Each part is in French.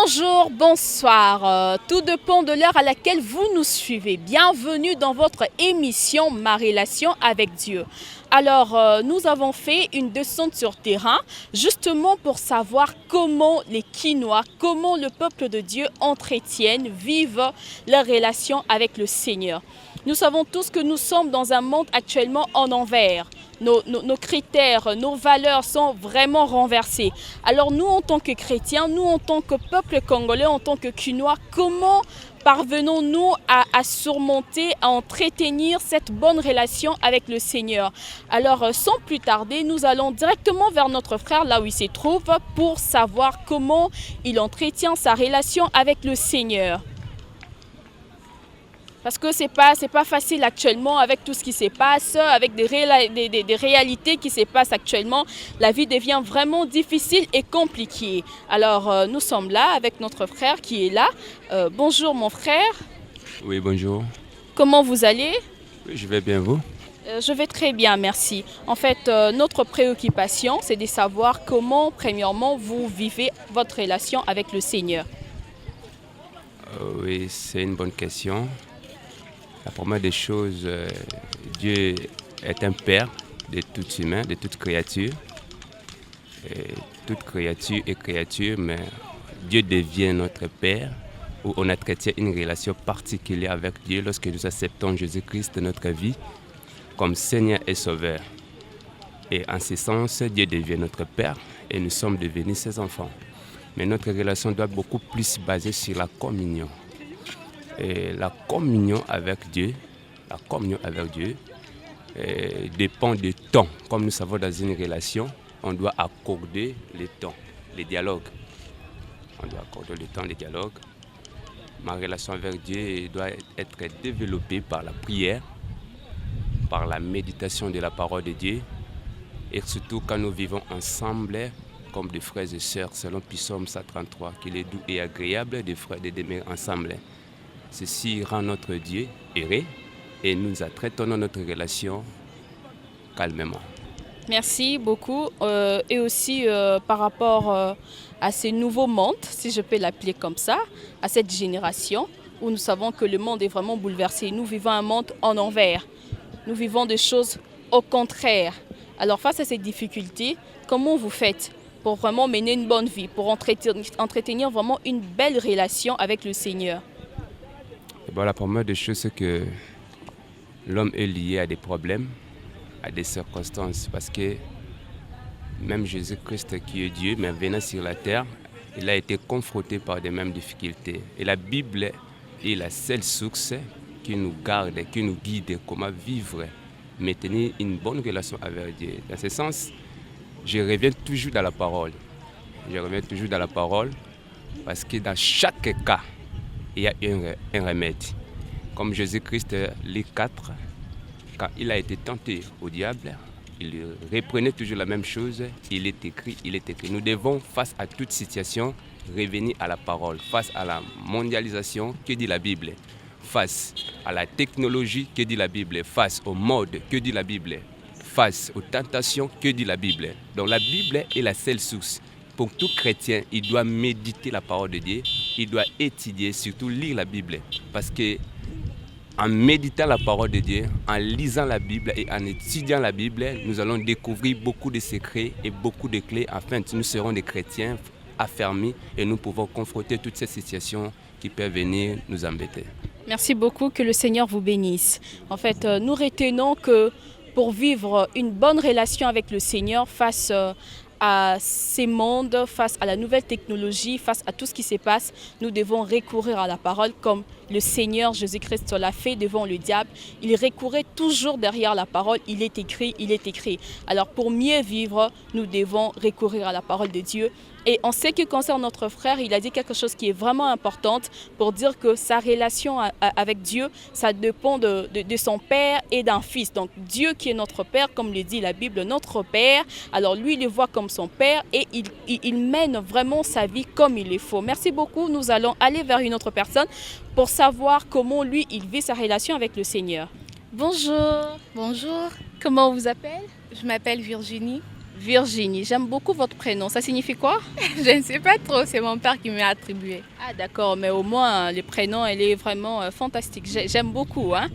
Bonjour, bonsoir, tout dépend de l'heure à laquelle vous nous suivez. Bienvenue dans votre émission Ma relation avec Dieu. Alors, nous avons fait une descente sur terrain justement pour savoir comment les Quinois, comment le peuple de Dieu entretiennent, vivent leur relation avec le Seigneur. Nous savons tous que nous sommes dans un monde actuellement en envers. Nos critères, nos valeurs sont vraiment renversés. Alors nous, en tant que chrétiens, nous, en tant que peuple congolais, en tant que Quinois, comment parvenons-nous à surmonter, à entretenir cette bonne relation avec le Seigneur? Alors, sans plus tarder, nous allons directement vers notre frère, là où il se trouve, pour savoir comment il entretient sa relation avec le Seigneur. Parce que c'est pas facile actuellement avec tout ce qui se passe, avec des réalités qui se passent actuellement. La vie devient vraiment difficile et compliquée. Alors, nous sommes là avec notre frère qui est là. Bonjour mon frère. Oui, bonjour. Comment vous allez? Oui, je vais bien, vous? Je vais très bien, merci. En fait, notre préoccupation, c'est de savoir comment, premièrement, vous vivez votre relation avec le Seigneur. Oui, c'est une bonne question. La première des choses, Dieu est un père de tout humain, de toute créature. Et toute créature est créature, mais Dieu devient notre père, où on entretient une relation particulière avec Dieu lorsque nous acceptons Jésus-Christ de notre vie comme Seigneur et Sauveur. Et en ce sens, Dieu devient notre père et nous sommes devenus ses enfants. Mais notre relation doit beaucoup plus se baser sur la communion. Et la communion avec Dieu dépend du temps. Comme nous savons dans une relation, on doit accorder le temps, les dialogues. On doit accorder le temps, les dialogues. Ma relation avec Dieu doit être développée par la prière, par la méditation de la parole de Dieu, et surtout quand nous vivons ensemble comme des frères et sœurs, selon Psaume 133, qu'il est doux et agréable des frères de demeurer ensemble. Ceci rend notre Dieu heureux et nous entretenons notre relation calmement. Merci beaucoup. Et aussi par rapport à ces nouveaux mondes, si je peux l'appeler comme ça, à cette génération où nous savons que le monde est vraiment bouleversé. Nous vivons un monde en envers. Nous vivons des choses au contraire. Alors face à ces difficultés, comment vous faites pour vraiment mener une bonne vie, pour entretenir vraiment une belle relation avec le Seigneur? Bon, la première des choses, c'est que l'homme est lié à des problèmes, à des circonstances, parce que même Jésus-Christ qui est Dieu, mais venant sur la terre, il a été confronté par des mêmes difficultés. Et la Bible est la seule source qui nous garde, qui nous guide comment vivre, maintenir une bonne relation avec Dieu. Dans ce sens, je reviens toujours dans la parole. Parce que dans chaque cas, il y a un remède. Comme Jésus-Christ, les 4, quand il a été tenté au diable, il reprenait toujours la même chose. Il est écrit. Nous devons, face à toute situation, revenir à la parole. Face à la mondialisation, que dit la Bible? Face à la technologie, que dit la Bible? Face au mode, que dit la Bible? Face aux tentations, que dit la Bible? Donc la Bible est la seule source. Pour tout chrétien, il doit méditer la parole de Dieu, il doit étudier, surtout lire la Bible. Parce que en méditant la parole de Dieu, en lisant la Bible et en étudiant la Bible, nous allons découvrir beaucoup de secrets et beaucoup de clés afin que nous serons des chrétiens affermis et nous pouvons confronter toutes ces situations qui peuvent venir nous embêter. Merci beaucoup, que le Seigneur vous bénisse. En fait, nous retenons que pour vivre une bonne relation avec le Seigneur face à ces mondes, face à la nouvelle technologie, face à tout ce qui se passe, nous devons recourir à la parole comme le Seigneur Jésus-Christ l'a fait devant le diable. Il recourait toujours derrière la parole, il est écrit, il est écrit. Alors pour mieux vivre, nous devons recourir à la parole de Dieu. Et en ce qui concerne notre frère, il a dit quelque chose qui est vraiment important pour dire que sa relation avec Dieu, ça dépend de son père et d'un fils. Donc Dieu qui est notre père, comme le dit la Bible, notre père. Alors lui, il le voit comme son père et il mène vraiment sa vie comme il le faut. Merci beaucoup. Nous allons aller vers une autre personne pour savoir comment lui, il vit sa relation avec le Seigneur. Bonjour. Bonjour, Comment on vous appelle? je m'appelle Virginie. Virginie, j'aime beaucoup votre prénom. Ça signifie quoi? Je ne sais pas trop, c'est mon père qui m'a attribué. Ah d'accord, mais au moins le prénom, elle est vraiment fantastique. J'aime beaucoup, hein.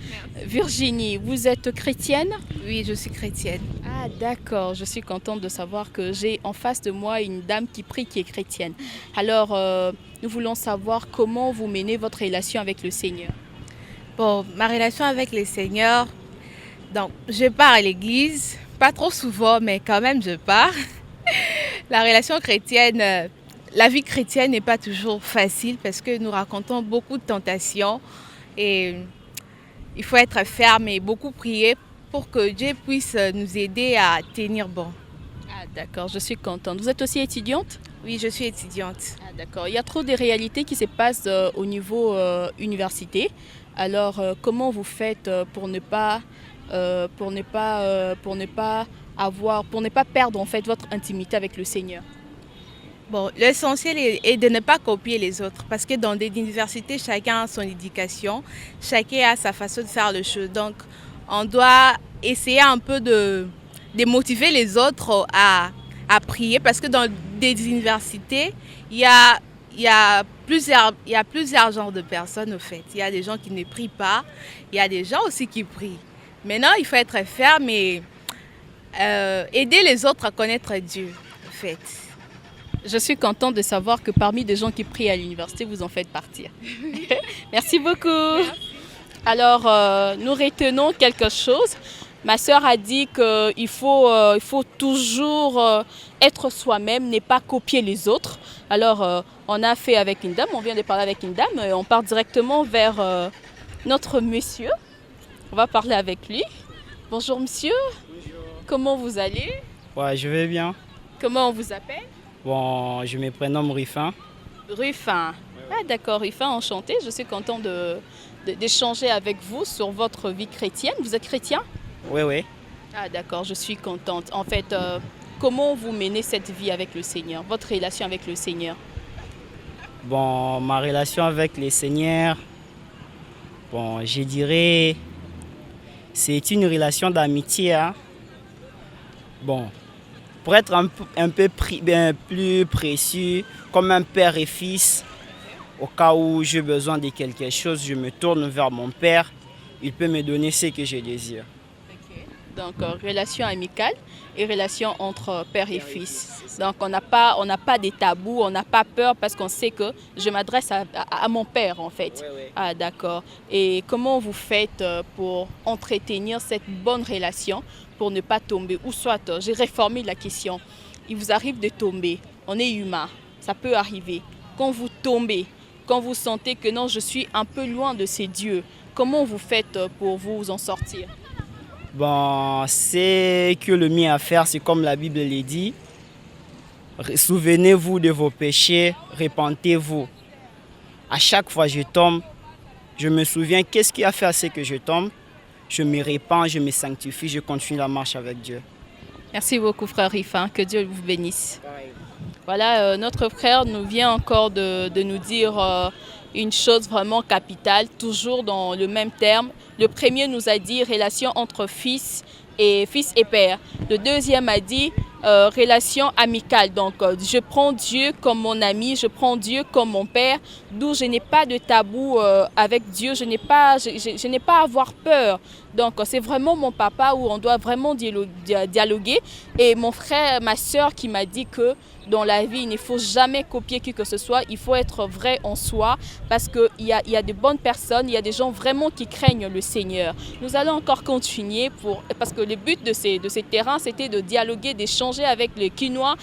Virginie, vous êtes chrétienne? Oui, je suis chrétienne. Ah d'accord, je suis contente de savoir que j'ai en face de moi une dame qui prie, qui est chrétienne. Alors, nous voulons savoir comment vous menez votre relation avec le Seigneur. Bon, ma relation avec le Seigneur, donc je pars à l'église, pas trop souvent, mais quand même je pars. La relation chrétienne, la vie chrétienne n'est pas toujours facile parce que nous racontons beaucoup de tentations et il faut être ferme et beaucoup prier pour que Dieu puisse nous aider à tenir bon. Ah d'accord, je suis contente. Vous êtes aussi étudiante? Oui, je suis étudiante. Ah d'accord, il y a trop de réalités qui se passent au niveau université. Alors, comment vous faites pour ne pas perdre en fait votre intimité avec le Seigneur? Bon, l'essentiel est de ne pas copier les autres parce que dans des universités, chacun a son éducation, chacun a sa façon de faire les choses. Donc, on doit essayer un peu de motiver les autres à prier parce que dans des universités, il y a plusieurs genres de personnes au fait. Il y a des gens qui ne prient pas, il y a des gens aussi qui prient. Maintenant, il faut être ferme et aider les autres à connaître Dieu, en fait. Je suis contente de savoir que parmi des gens qui prient à l'université, vous en faites partie. Merci beaucoup. Alors, nous retenons quelque chose. Ma sœur a dit qu'il faut toujours être soi-même, ne pas copier les autres. Alors, on a fait avec une dame, on vient de parler avec une dame, et on part directement vers notre monsieur. On va parler avec lui. Bonjour monsieur. Bonjour. Comment vous allez? Ouais, je vais bien. Comment on vous appelle? Bon, je me prénomme Ruffin. Ruffin. Ah d'accord, Ruffin, enchanté. Je suis content d'échanger avec vous sur votre vie chrétienne. Vous êtes chrétien? Oui, oui. Ah d'accord, je suis contente. En fait, comment vous menez cette vie avec le Seigneur, votre relation avec le Seigneur? Bon, ma relation avec le Seigneur, bon, je dirais, c'est une relation d'amitié. Hein. Bon, pour être un peu plus précis, comme un père et fils, au cas où j'ai besoin de quelque chose, je me tourne vers mon père. Il peut me donner ce que je désire. Okay. Donc, relation amicale et relation entre père et fils. Donc, on n'a pas des tabous, on n'a pas peur parce qu'on sait que je m'adresse à mon père, en fait. Oui, oui. Ah, d'accord. Et comment vous faites pour entretenir cette bonne relation, pour ne pas tomber? Ou soit, j'ai réformé la question. Il vous arrive de tomber. On est humain. Ça peut arriver. Quand vous tombez, quand vous sentez que non, je suis un peu loin de ces dieux, comment vous faites pour vous en sortir? Bon, c'est que le mieux à faire, c'est comme la Bible le dit. Souvenez-vous de vos péchés, repentez-vous. À chaque fois que je tombe, je me souviens qu'est-ce qui a fait à ce que je tombe. Je me répands, je me sanctifie, je continue la marche avec Dieu. Merci beaucoup, frère Ruffin. Que Dieu vous bénisse. Voilà, notre frère nous vient encore de nous dire une chose vraiment capitale, toujours dans le même terme. Le premier nous a dit relation entre fils et père. Le deuxième a dit relation amicale. Donc, je prends Dieu comme mon ami, je prends Dieu comme mon père, d'où je n'ai pas de tabou avec Dieu, je n'ai pas à avoir peur. Donc, c'est vraiment mon papa où on doit vraiment dialoguer. Et mon frère, ma soeur qui m'a dit que dans la vie, il ne faut jamais copier qui que ce soit, il faut être vrai en soi parce qu'il y a de bonnes personnes, il y a des gens vraiment qui craignent le Seigneur. Nous allons encore continuer parce que le but de ces terrains, c'était de dialoguer, d'échanger avec les Quinois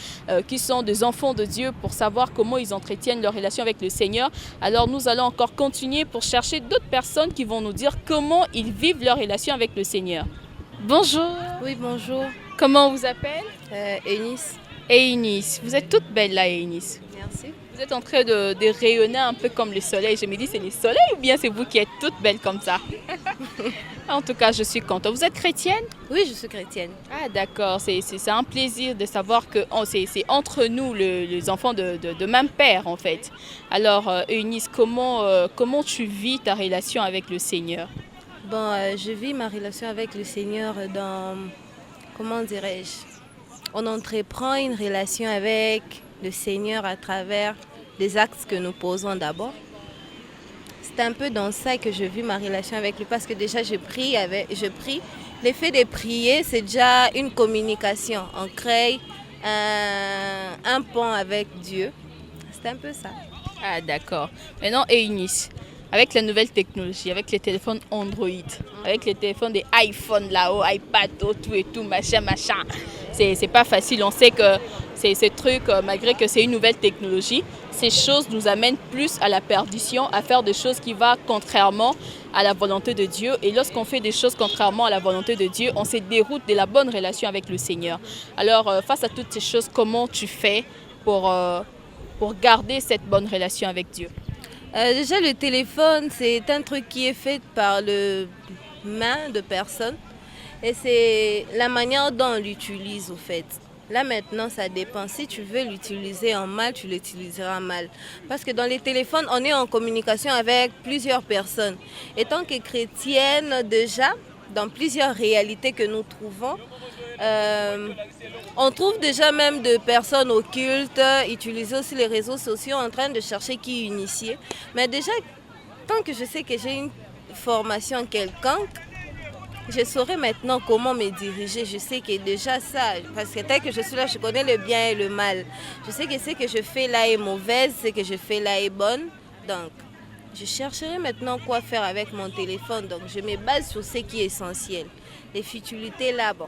qui sont des enfants de Dieu pour savoir comment ils entretiennent leur relation avec le Seigneur. Alors nous allons encore continuer pour chercher d'autres personnes qui vont nous dire comment ils vivent leur relation avec le Seigneur. Bonjour. Oui, bonjour. Comment on vous appelle? Eunice. Eunice, vous êtes toute belle là, Eunice. Merci. Vous êtes en train de rayonner un peu comme le soleil. Je me dis, c'est le soleil ou bien c'est vous qui êtes toute belle comme ça? En tout cas, je suis contente. Vous êtes chrétienne? Oui, je suis chrétienne. Ah d'accord, c'est un plaisir de savoir que c'est entre nous, les enfants de même père en fait. Alors, Eunice, comment tu vis ta relation avec le Seigneur? Bon, je vis ma relation avec le Seigneur dans, comment dirais-je, on entreprend une relation avec le Seigneur à travers les actes que nous posons d'abord. C'est un peu dans ça que j'ai vu ma relation avec lui parce que déjà je prie. L'effet de prier, c'est déjà une communication. On crée un pont avec Dieu. C'est un peu ça. Ah d'accord. Maintenant, Eunice, avec la nouvelle technologie, avec les téléphones Android, avec les téléphones des iPhones là-haut, iPad, tout et tout, machin. C'est pas facile. On sait que ces trucs, malgré que c'est une nouvelle technologie, ces choses nous amènent plus à la perdition, à faire des choses qui vont contrairement à la volonté de Dieu. Et lorsqu'on fait des choses contrairement à la volonté de Dieu, on se déroute de la bonne relation avec le Seigneur. Alors, face à toutes ces choses, comment tu fais pour garder cette bonne relation avec Dieu? Déjà, le téléphone, c'est un truc qui est fait par le main de personne. Et c'est la manière dont on l'utilise, au fait. Là, maintenant, ça dépend. Si tu veux l'utiliser en mal, tu l'utiliseras mal. Parce que dans les téléphones, on est en communication avec plusieurs personnes. Et tant que chrétienne, déjà, dans plusieurs réalités que nous trouvons, on trouve déjà même de personnes occultes utiliser aussi les réseaux sociaux en train de chercher qui initier. Mais déjà, tant que je sais que j'ai une formation quelconque, je saurais maintenant comment me diriger. Je sais que déjà ça, parce que tel que je suis là, je connais le bien et le mal. Je sais que ce que je fais là est mauvaise, ce que je fais là est bonne. Donc, je chercherai maintenant quoi faire avec mon téléphone. Donc, je me base sur ce qui est essentiel. Les futilités là, bon,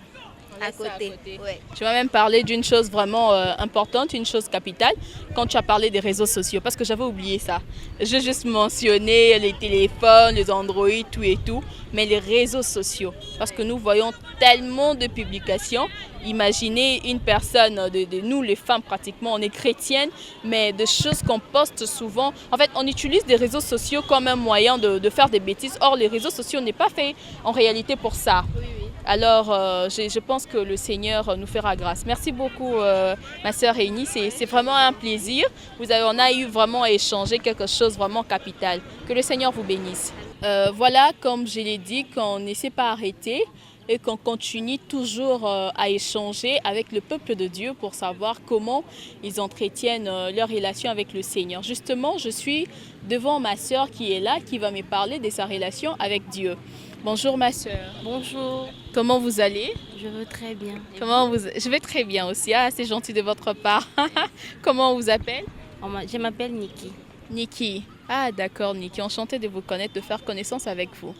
à côté. Ouais. Tu vas même parler d'une chose vraiment importante, une chose capitale, quand tu as parlé des réseaux sociaux, parce que j'avais oublié ça. J'ai juste mentionné les téléphones, les Android, tout et tout, mais les réseaux sociaux, parce que nous voyons tellement de publications. Imaginez une personne, de nous les femmes pratiquement, on est chrétiennes, mais de choses qu'on poste souvent. En fait, on utilise des réseaux sociaux comme un moyen de faire des bêtises. Or, les réseaux sociaux n'est pas fait en réalité pour ça. Alors, je pense que le Seigneur nous fera grâce. Merci beaucoup, ma sœur Réunie. C'est vraiment un plaisir. On a eu vraiment à échanger quelque chose vraiment capital. Que le Seigneur vous bénisse. Voilà, comme je l'ai dit, qu'on ne s'est pas arrêté et qu'on continue toujours à échanger avec le peuple de Dieu pour savoir comment ils entretiennent leur relation avec le Seigneur. Justement, je suis devant ma sœur qui est là, qui va me parler de sa relation avec Dieu. Bonjour ma sœur. Bonjour, Comment vous allez? je veux très bien. Je vais très bien aussi. Ah, c'est gentil de votre part. Comment on vous appelle? Je m'appelle Niki. Niki. Ah, d'accord, Niki. Enchantée de vous connaître, de faire connaissance avec vous.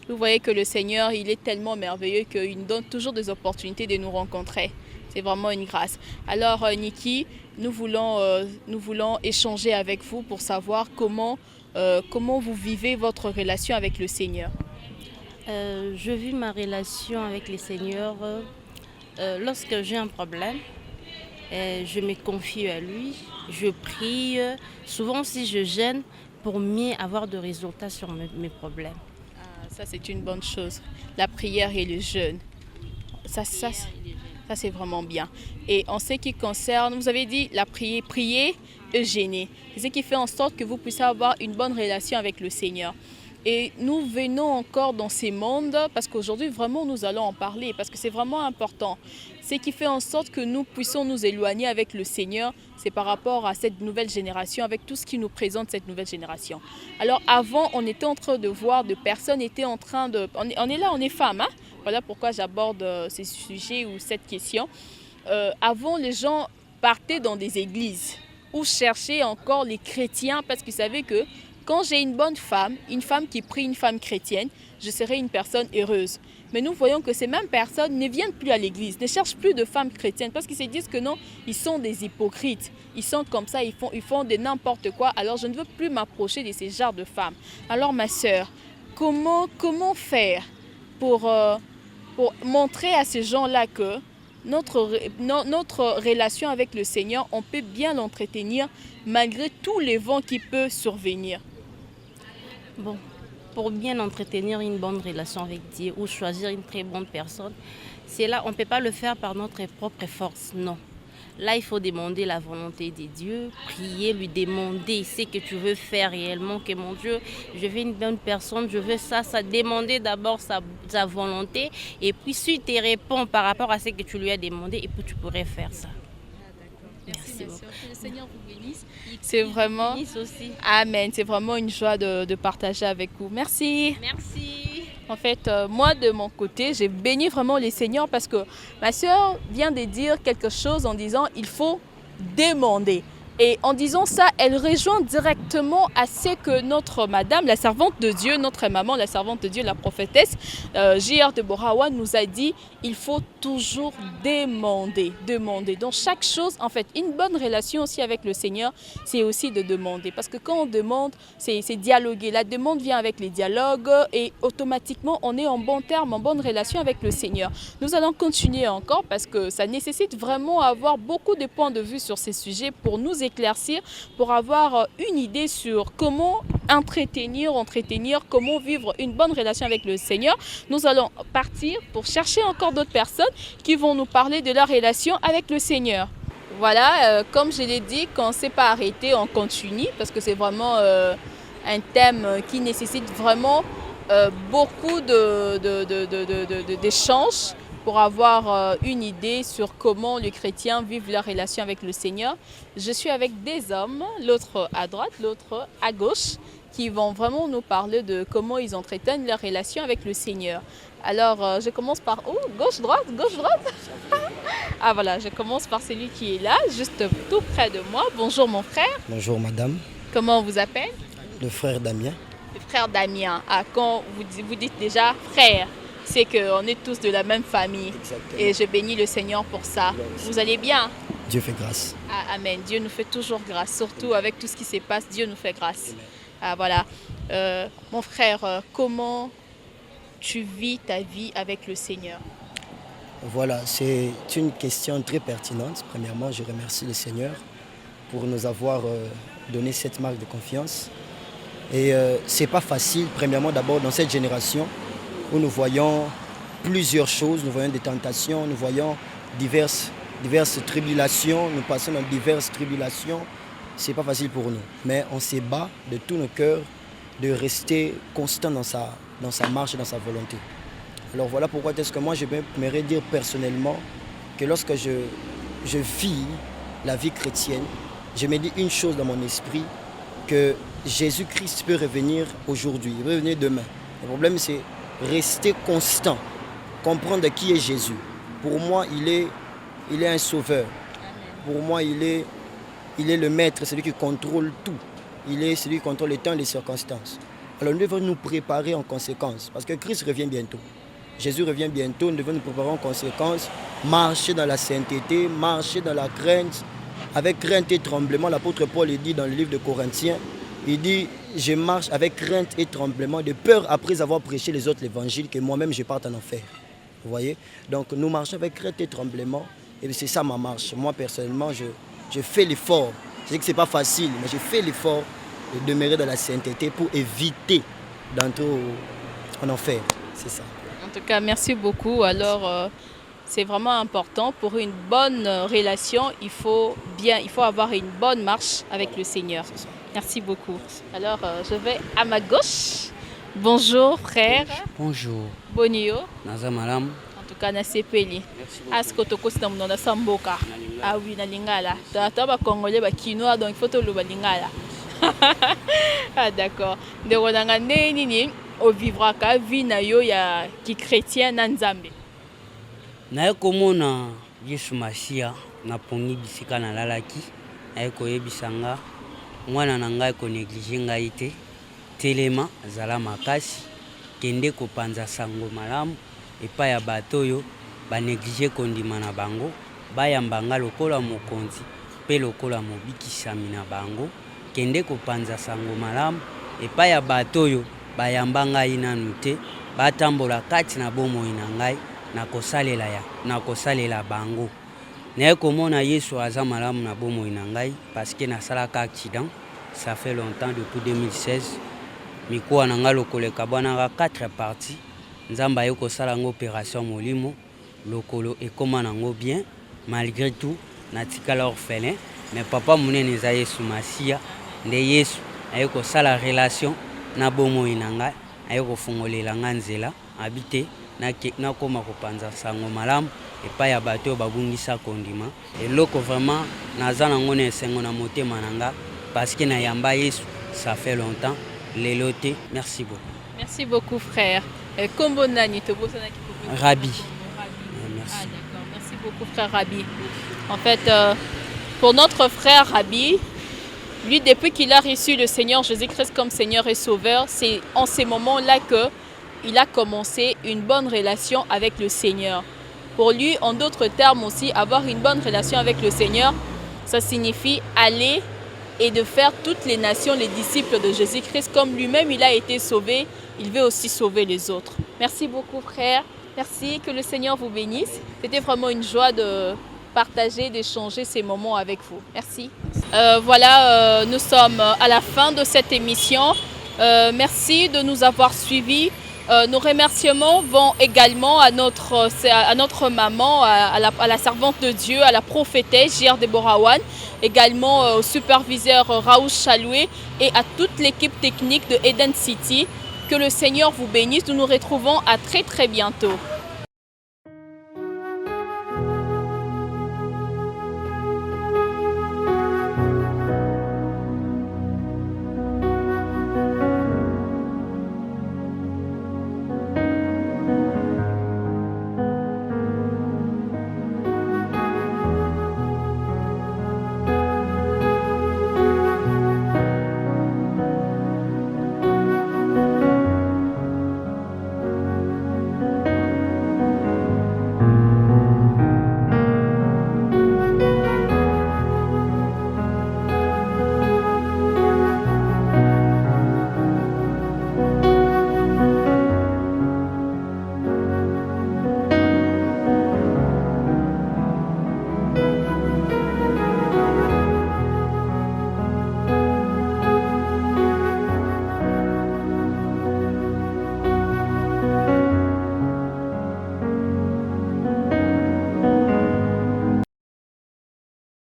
Vous voyez que le Seigneur, il est tellement merveilleux qu'il nous donne toujours des opportunités de nous rencontrer. C'est vraiment une grâce. Alors, Niki, nous voulons échanger avec vous pour savoir comment vous vivez votre relation avec le Seigneur. Je vis ma relation avec le Seigneur lorsque j'ai un problème. Je me confie à lui, je prie. Souvent aussi, je gêne pour mieux avoir de résultats sur mes problèmes. Ah, ça, c'est une bonne chose. La prière et le jeûne. Ça c'est vraiment bien. Et en ce qui concerne, vous avez dit la prier et gêner. C'est ce qui fait en sorte que vous puissiez avoir une bonne relation avec le Seigneur. Et nous venons encore dans ces mondes parce qu'aujourd'hui, vraiment, nous allons en parler parce que c'est vraiment important. Ce qui fait en sorte que nous puissions nous éloigner avec le Seigneur, c'est par rapport à cette nouvelle génération, avec tout ce qui nous présente cette nouvelle génération. Alors avant, on était en train de voir de personnes étaient en train de... On est là, on est femmes, hein? Voilà pourquoi j'aborde ces sujets ou cette question. Avant, les gens partaient dans des églises ou cherchaient encore les chrétiens parce qu'ils savaient que quand j'ai une bonne femme, une femme qui prie, une femme chrétienne, je serai une personne heureuse. Mais nous voyons que ces mêmes personnes ne viennent plus à l'église, ne cherchent plus de femmes chrétiennes parce qu'ils se disent que non, ils sont des hypocrites. Ils sont comme ça, ils font de n'importe quoi. Alors je ne veux plus m'approcher de ces genres de femmes. Alors ma sœur, comment faire pour montrer à ces gens-là que notre relation avec le Seigneur, on peut bien l'entretenir malgré tous les vents qui peuvent survenir? Bon, pour bien entretenir une bonne relation avec Dieu ou choisir une très bonne personne, c'est là, on ne peut pas le faire par notre propre force, non. Là, il faut demander la volonté de Dieu, prier, lui demander ce que tu veux faire réellement, que mon Dieu, je veux une bonne personne, je veux ça, demander d'abord sa volonté, et puis si tu réponds par rapport à ce que tu lui as demandé, et puis tu pourrais faire ça. Merci beaucoup. Que le Seigneur vous bénisse. C'est vraiment... Aussi. Amen. C'est vraiment une joie de partager avec vous. Merci. Merci. En fait, moi, de mon côté, j'ai béni vraiment les seigneurs parce que ma soeur vient de dire quelque chose en disant il faut demander. Et en disant ça, elle rejoint directement à ce que notre madame, la servante de Dieu, notre maman, la servante de Dieu, la prophétesse, J.R. de Borawa nous a dit, il faut toujours demander. Dans chaque chose, en fait, une bonne relation aussi avec le Seigneur, c'est aussi de demander. Parce que quand on demande, c'est dialoguer. La demande vient avec les dialogues et automatiquement, on est en bon terme, en bonne relation avec le Seigneur. Nous allons continuer encore parce que ça nécessite vraiment avoir beaucoup de points de vue sur ces sujets pour nous éclaircir, pour avoir une idée sur comment entretenir, comment vivre une bonne relation avec le Seigneur. Nous allons partir pour chercher encore d'autres personnes qui vont nous parler de leur relation avec le Seigneur. Voilà, comme je l'ai dit, quand on ne s'est pas arrêté, on continue parce que c'est vraiment un thème qui nécessite vraiment beaucoup d'échanges pour avoir une idée sur comment les chrétiens vivent leur relation avec le Seigneur. Je suis avec des hommes, l'autre à droite, l'autre à gauche, qui vont vraiment nous parler de comment ils entretiennent leur relation avec le Seigneur. Alors, je commence par... Oh, gauche-droite. Ah voilà, je commence par celui qui est là, juste tout près de moi. Bonjour mon frère. Bonjour madame. Comment on vous appelle? Le frère Damien. Le frère Damien. Ah, quand vous dites déjà frère, c'est qu'on est tous de la même famille. Exactement. Et je bénis le Seigneur pour ça. Vous allez bien? Dieu fait grâce. Ah, amen. Dieu nous fait toujours grâce. Surtout avec tout ce qui se passe, Dieu nous fait grâce. Ah, voilà. Mon frère, comment tu vis ta vie avec le Seigneur? Voilà, c'est une question très pertinente. Premièrement, je remercie le Seigneur pour nous avoir donné cette marque de confiance. Et c'est pas facile, premièrement, d'abord dans cette génération où nous voyons plusieurs choses, nous voyons des tentations, nous voyons diverses tribulations, nous passons dans diverses tribulations. C'est pas facile pour nous, mais on se bat de tous nos cœurs de rester constant dans sa marche et dans sa volonté. Alors voilà pourquoi est-ce que moi je m'aimerais dire personnellement que lorsque je vis la vie chrétienne, je me dis une chose dans mon esprit, que Jésus-Christ peut revenir aujourd'hui, il peut revenir demain. Le problème c'est rester constant, comprendre qui est Jésus. Pour moi, il est un sauveur. Pour moi, il est le maître, celui qui contrôle tout. Il est celui qui contrôle le temps et les circonstances. Alors nous devons nous préparer en conséquence, parce que Christ revient bientôt. Jésus revient bientôt, nous devons nous préparer en conséquence, marcher dans la sainteté, marcher dans la crainte, avec crainte et tremblement. L'apôtre Paul dit dans le livre de Corinthiens, il dit, je marche avec crainte et tremblement, de peur après avoir prêché les autres l'évangile, que moi-même je parte en enfer. Vous voyez? Donc nous marchons avec crainte et tremblement, et c'est ça ma marche. Moi personnellement, je fais l'effort. Je sais que ce n'est pas facile, mais je fais l'effort de demeurer dans la sainteté pour éviter d'entrer en enfer. C'est ça. En tout cas, merci beaucoup. Alors, c'est vraiment important. Pour une bonne relation, il faut avoir une bonne marche avec le Seigneur. Merci beaucoup. Alors, je vais à ma gauche. Bonjour, frère. Bonjour. Bonio. Naza malam. En tout cas, na sepeli. Asko toko sina mona samboka. Ah oui, na lingala. Tata ba congolais ba quinoa, donc il faut to lo ba lingala. Ah d'accord. De wonanga nini o vivra ka vie na yo ya ki chrétien na Nzambe. Na komona Yesu Masia na pongi bisika na lalaki. Na koyebisanga mwana na ngai ko néglige ngai te. Telema zala makasi kende kopanza sango malamu epai ya bato oyo ba néglige kondima na bango bayambanga lokola mokonzi pe lokola mobikisami na bango kende kopanza sango malamu epai ya bato oyo bayamba ngai nanu te batambola kati na bomoi na ngai na kosalela bango. Naye komona Yesu aza malamu na bomoi na ngai parce que nasalaka accident. Ça fait longtemps, depuis 2016. Mikoa na nga lokoleka bwana 4 parties. Nzamba yo kosala ngo opération molimo lokolo ekoma nango bien. Malgré tout, natikala orphelin mais papa monene eza Yesu Masiya nde Yesu aye kosala relation na bomoi na ngai aye kofungolela nga nzela habite nakoma kopanza sango malamu epai ya bato oyo babungisa kondima eloko vraiment naza nango na esengo na motema na nga parce que nayamba Yesu ça fait longtemps lelo te. Merci beaucoup. Merci beaucoup frère. Kombo nani to bosana ki Rabi. Merci. Merci. Ah d'accord. Merci beaucoup frère Rabi. En fait pour notre frère Rabi, lui depuis qu'il a reçu le Seigneur Jésus-Christ comme Seigneur et Sauveur, c'est en ces moments-là que il a commencé une bonne relation avec le Seigneur. Pour lui, en d'autres termes aussi, avoir une bonne relation avec le Seigneur, ça signifie aller et de faire toutes les nations les disciples de Jésus-Christ. Comme lui-même, il a été sauvé, il veut aussi sauver les autres. Merci beaucoup, frère. Merci, que le Seigneur vous bénisse. C'était vraiment une joie de partager, d'échanger ces moments avec vous. Merci. Voilà, nous sommes à la fin de cette émission. Merci de nous avoir suivis. Nos remerciements vont également à notre maman, à la servante de Dieu, à la prophétesse J.R. Deborah Wan, également au superviseur Raoul Chaloué et à toute l'équipe technique de Eden City. Que le Seigneur vous bénisse. Nous nous retrouvons à très bientôt.